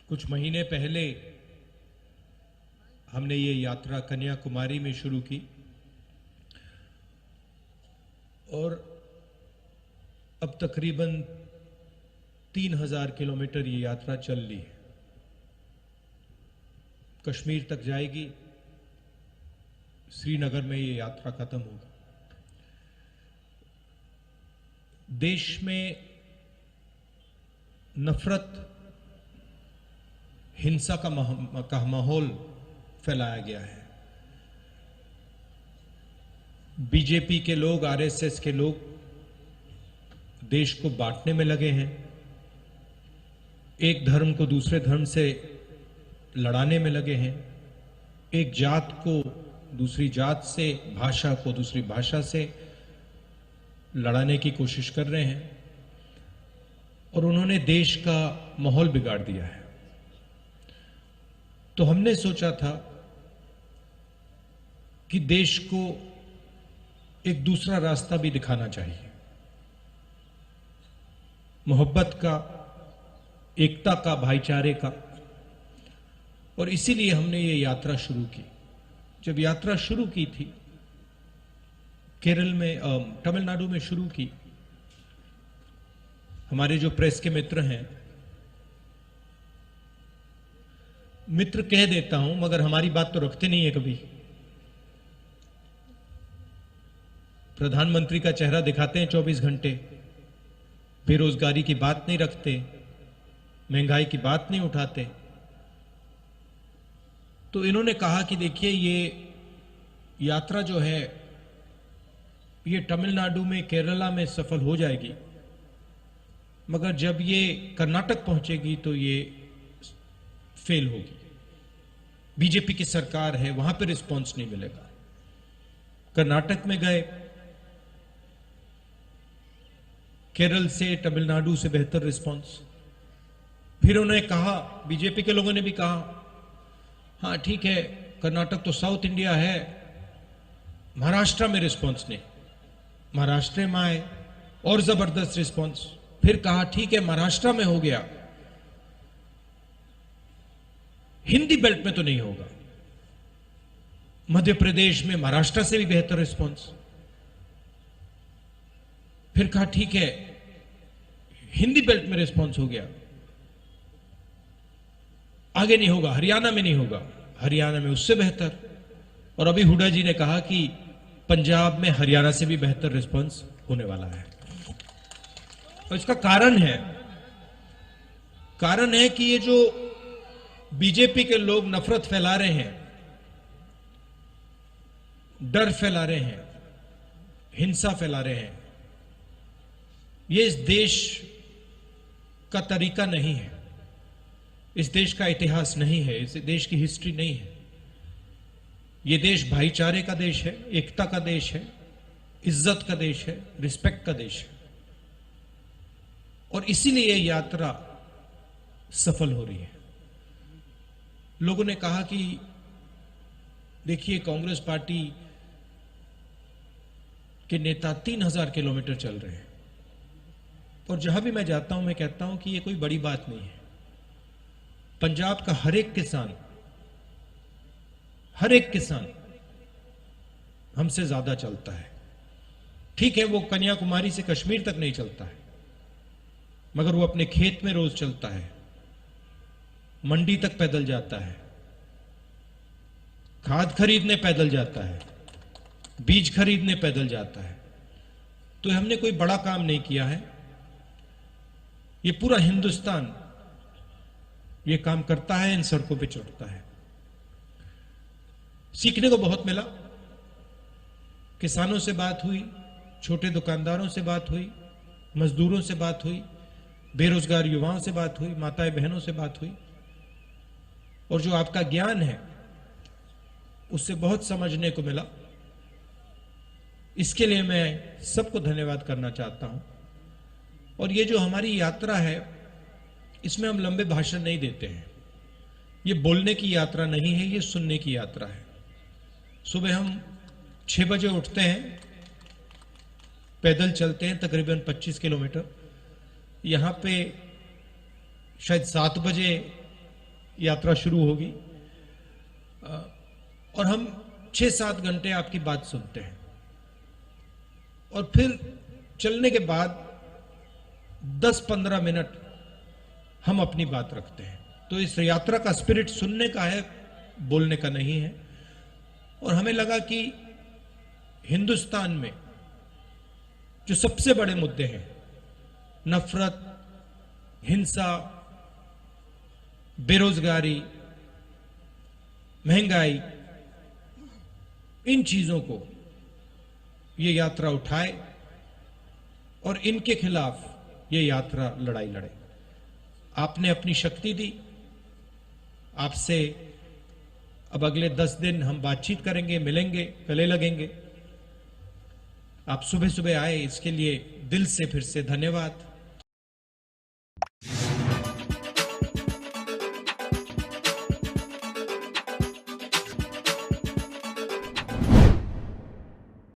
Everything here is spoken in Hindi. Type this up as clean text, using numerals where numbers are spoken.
कुछ महीने पहले हमने ये यात्रा कन्याकुमारी में शुरू की और अब तकरीबन 3000 किलोमीटर ये यात्रा चल ली है। कश्मीर तक जाएगी, श्रीनगर में ये यात्रा खत्म होगी। देश में नफरत, हिंसा का माहौल फैलाया गया है। बीजेपी के लोग, आरएसएस के लोग देश को बांटने में लगे हैं, एक धर्म को दूसरे धर्म से लड़ाने में लगे हैं, एक जात को दूसरी जात से, भाषा को दूसरी भाषा से लड़ाने की कोशिश कर रहे हैं और उन्होंने देश का माहौल बिगाड़ दिया है। तो हमने सोचा था कि देश को एक दूसरा रास्ता भी दिखाना चाहिए, मोहब्बत का, एकता का, भाईचारे का। और इसीलिए हमने ये यात्रा शुरू की। जब यात्रा शुरू की थी, केरल में, तमिलनाडु में शुरू की, हमारे जो प्रेस के मित्र हैं, मित्र कह देता हूं मगर हमारी बात तो रखते नहीं है कभी। प्रधानमंत्री का चेहरा दिखाते हैं 24 घंटे, बेरोजगारी की बात नहीं रखते, महंगाई की बात नहीं उठाते। तो इन्होंने कहा कि देखिए ये यात्रा जो है ये तमिलनाडु में, केरला में सफल हो जाएगी, मगर जब ये कर्नाटक पहुंचेगी तो ये फेल होगी। बीजेपी की सरकार है, वहां पर रिस्पांस नहीं मिलेगा। कर्नाटक में गए, केरल से, तमिलनाडु से बेहतर रिस्पांस। फिर उन्होंने कहा, बीजेपी के लोगों ने भी कहा, हाँ ठीक है, कर्नाटक तो साउथ इंडिया है, महाराष्ट्र में रिस्पांस नहीं। महाराष्ट्र में आए और जबरदस्त रिस्पांस। फिर कहा ठीक है, महाराष्ट्र में हो गया, हिंदी बेल्ट में तो नहीं होगा। मध्य प्रदेश में महाराष्ट्र से भी बेहतर रिस्पांस। फिर कहा ठीक है, हिंदी बेल्ट में रिस्पांस हो गया, आगे नहीं होगा, हरियाणा में नहीं होगा, हरियाणा में उससे बेहतर। और अभी हुड्डा जी ने कहा कि पंजाब में हरियाणा से भी बेहतर रिस्पांस होने वाला है। और इसका कारण है कि ये जो बीजेपी के लोग नफरत फैला रहे हैं, डर फैला रहे हैं, हिंसा फैला रहे हैं, ये इस देश का तरीका नहीं है, इस देश का इतिहास नहीं है, इस देश की हिस्ट्री नहीं है। ये देश भाईचारे का देश है, एकता का देश है, इज्जत का देश है, रिस्पेक्ट का देश है। और इसीलिए ये यात्रा सफल हो रही है। लोगों ने कहा कि देखिए, कांग्रेस पार्टी के नेता 3000 किलोमीटर चल रहे हैं और जहां भी मैं जाता हूं मैं कहता हूं कि ये कोई बड़ी बात नहीं है। पंजाब का हर एक किसान हमसे ज्यादा चलता है। ठीक है, वो कन्याकुमारी से कश्मीर तक नहीं चलता है, मगर वो अपने खेत में रोज चलता है, मंडी तक पैदल जाता है, खाद खरीदने पैदल जाता है, बीज खरीदने पैदल जाता है। तो हमने कोई बड़ा काम नहीं किया है, ये पूरा हिंदुस्तान ये काम करता है, इन सड़कों पे चढ़ता है। सीखने को बहुत मिला। किसानों से बात हुई, छोटे दुकानदारों से बात हुई, मजदूरों से बात हुई, बेरोजगार युवाओं से बात हुई, माताएं बहनों से बात हुई। और जो आपका ज्ञान है उससे बहुत समझने को मिला। इसके लिए मैं सबको धन्यवाद करना चाहता हूं। और ये जो हमारी यात्रा है, इसमें हम लंबे भाषण नहीं देते हैं। ये बोलने की यात्रा नहीं है, ये सुनने की यात्रा है। सुबह हम 6 बजे उठते हैं, पैदल चलते हैं तकरीबन 25 किलोमीटर। यहां पे शायद 7 बजे यात्रा शुरू होगी और हम 6-7 घंटे आपकी बात सुनते हैं और फिर चलने के बाद 10-15 मिनट हम अपनी बात रखते हैं। तो इस यात्रा का स्पिरिट सुनने का है, बोलने का नहीं है। और हमें लगा कि हिंदुस्तान में जो सबसे बड़े मुद्दे हैं, नफरत, हिंसा, बेरोजगारी, महंगाई, इन चीजों को ये यात्रा उठाए और इनके खिलाफ ये यात्रा लड़ाई लड़े। आपने अपनी शक्ति दी, आपसे अब अगले 10 दिन हम बातचीत करेंगे, मिलेंगे, गले लगेंगे। आप सुबह सुबह आए, इसके लिए दिल से फिर से धन्यवाद।